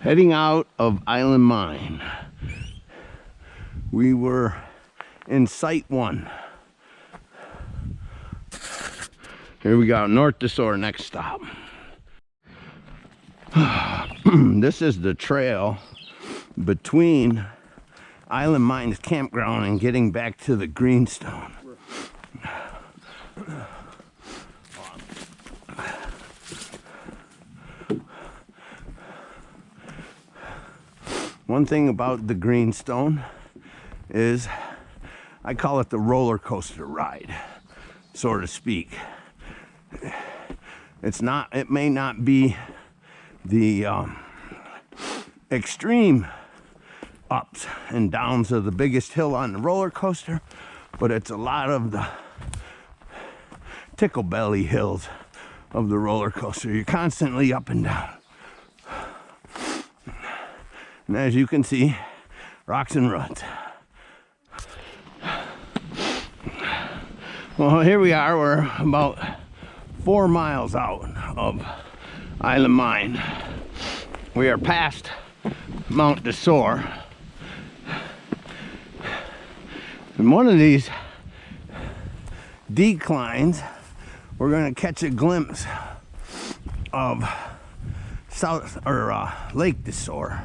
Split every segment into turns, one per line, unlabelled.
Heading out of Island Mine. We were in Site 1. Here we go, North Desor, next stop. This is the trail between Island Mine's campground and getting back to the Greenstone. One thing about the Greenstone is I call it the roller coaster ride, so to speak. It may not be the extreme ups and downs of the biggest hill on the roller coaster, but it's a lot of the tickle belly hills of the roller coaster. You're constantly up and down. And as you can see, rocks and ruts. Well, here we are. We're about 4 miles out of Island Mine. We are past Mount Desor. And one of these declines, we're going to catch a glimpse of Lake Desor.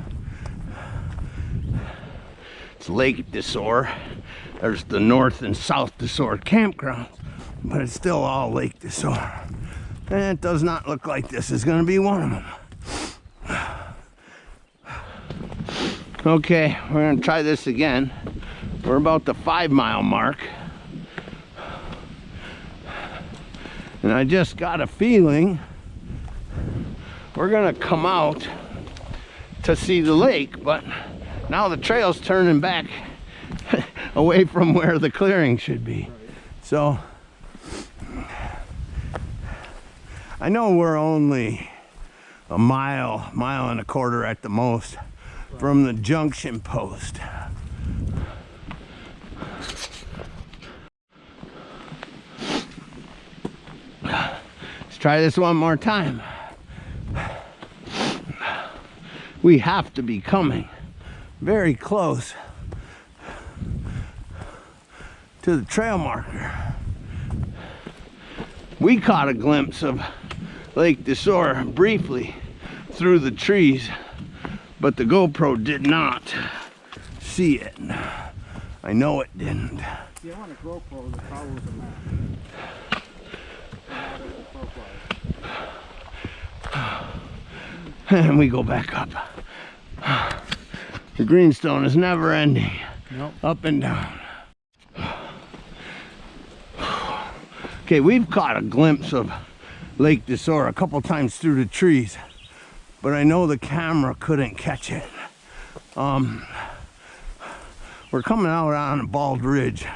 It's Lake Desor. There's the North and South Desor campgrounds, but it's still all Lake Desor. And it does not look like this is going to be one of them. Okay, we're going to try this again. We're about the 5 mile mark. And I just got a feeling we're going to come out to see the lake, but now the trail's turning back away from where the clearing should be. So I know we're only a mile and a quarter at the most from the junction post. Let's try this one more time. We have to be coming very close to the trail marker. We caught a glimpse of Lake Desor briefly through the trees, but the GoPro did not see it. I know it didn't.
Yeah, on a GoPro, the power was a map.
And we go back up. The Greenstone is never ending.
Nope.
Up and down. Okay, we've caught a glimpse of Lake Desor a couple times through the trees, but I know the camera couldn't catch it. We're coming out on a bald ridge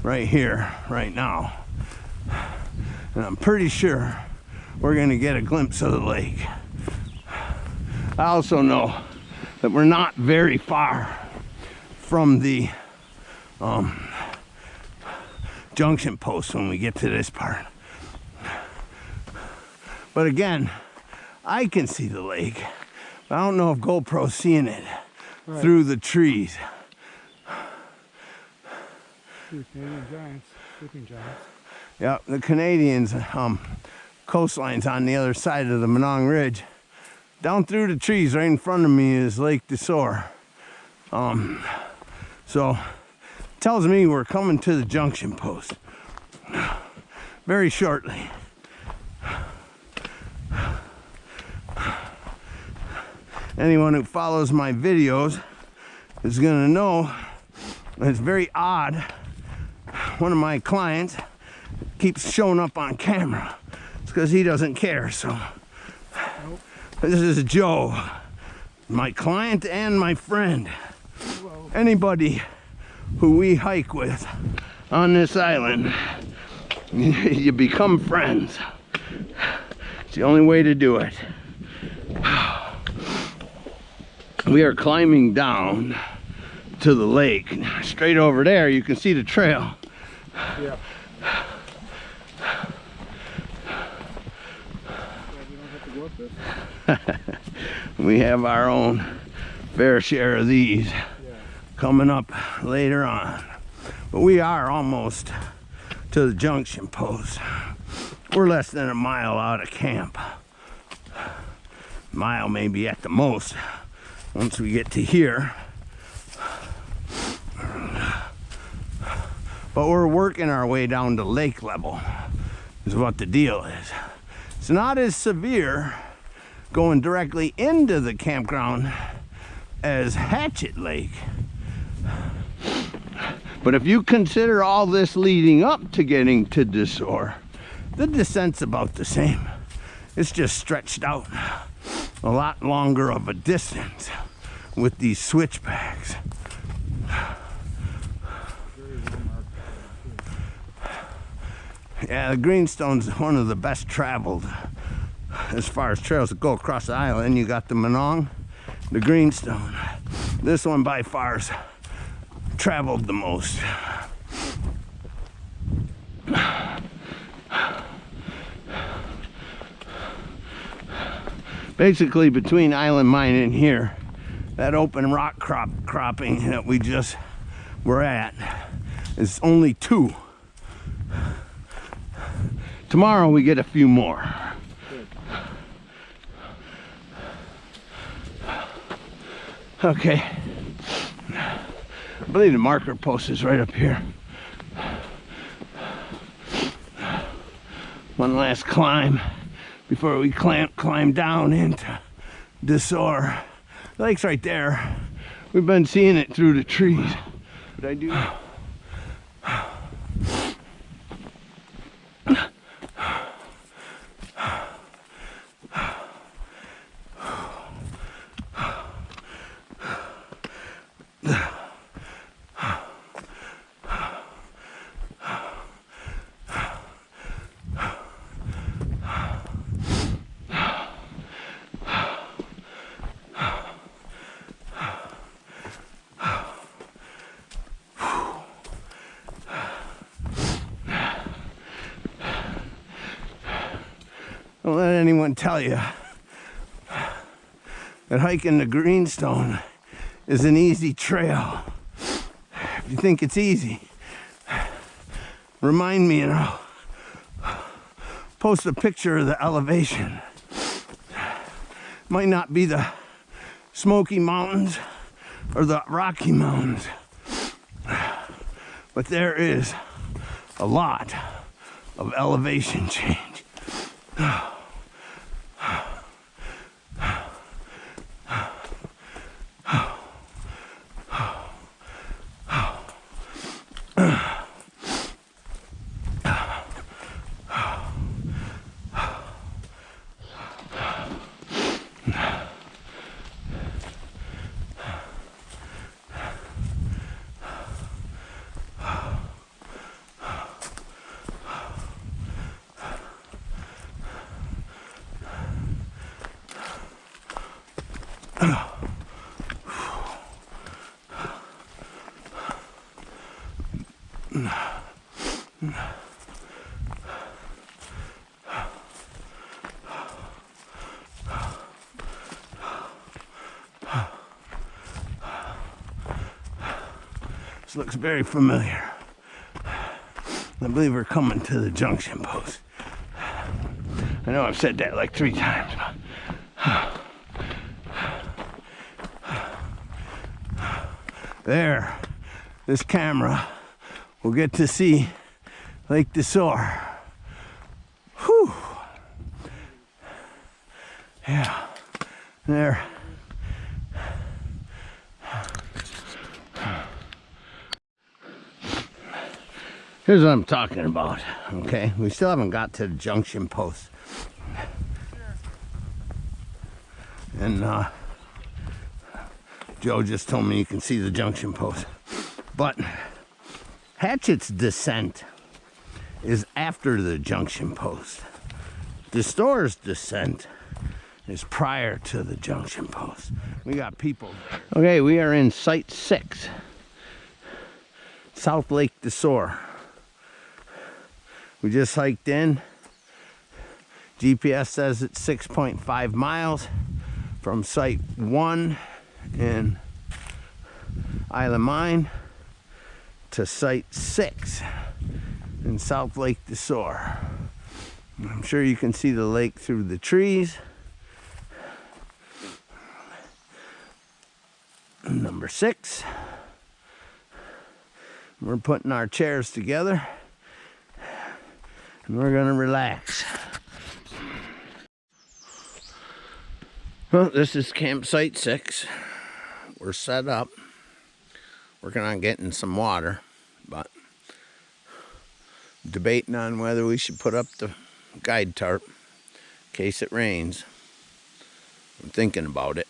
right here, right now. And I'm pretty sure we're gonna get a glimpse of the lake. I also know that we're not very far from the junction post when we get to this part. But again, I can see the lake. But I don't know if GoPro's seeing it through the trees.
Canadian giants, sleeping giants.
Yeah, the Canadians coastline's on the other side of the Menong Ridge. Down through the trees right in front of me is Lake Desor. So tells me we're coming to the junction post very shortly. Anyone who follows my videos is gonna know it's very odd. One of my clients keeps showing up on camera. It's because he doesn't care. So
Nope.
This is Joe, my client and my friend.
Whoa.
Anybody who we hike with on this island, you become friends. It's the only way to do it. We are climbing down to the lake. Straight over there, you can see the trail.
Yeah. We don't have to go up this.
We have our own fair share of these
Yeah.
coming up later on. But we are almost to the junction post. We're less than a mile out of camp. Mile maybe at the most once we get to here. But we're working our way down to lake level is what the deal is. It's not as severe going directly into the campground as Hatchet Lake. But if you consider all this leading up to getting to Desor, the descent's about the same. It's just stretched out a lot longer of a distance with these switchbacks. Yeah, the Greenstone's one of the best traveled as far as trails that go across the island. You got the Manong, the Greenstone. This one by far's traveled the most. Basically between Island Mine and here, that open rock cropping that we just were at is only 2. Tomorrow we get a few more. Okay. I believe the marker post is right up here. One last climb before we climb down into Desor. The lake's right there. We've been seeing it through the trees. But I do. Don't let anyone tell you that hiking the Greenstone is an easy trail. If you think it's easy, remind me and I'll post a picture of the elevation. Might not be the Smoky Mountains or the Rocky Mountains, but there is a lot of elevation change. This looks very familiar. I believe we're coming to the junction post. I know I've said that like 3 times. There, this camera will get to see Lake Desor. Whew. Yeah, there. Here's what I'm talking about, okay? We still haven't got to the junction post. And Joe just told me you can see the junction post. But Hatchet's descent is after the junction post. Desor's descent is prior to the junction post. We got people. Okay, we are in Site 6. South Lake Desor. We just hiked in. GPS says it's 6.5 miles from site 1 in Isle of Mine to site 6 in South Lake Desor. I'm sure you can see the lake through the trees. Number 6. We're putting our chairs together and we're gonna relax. Well, this is campsite 6. We're set up, working on getting some water, but debating on whether we should put up the guide tarp in case it rains. I'm thinking about it.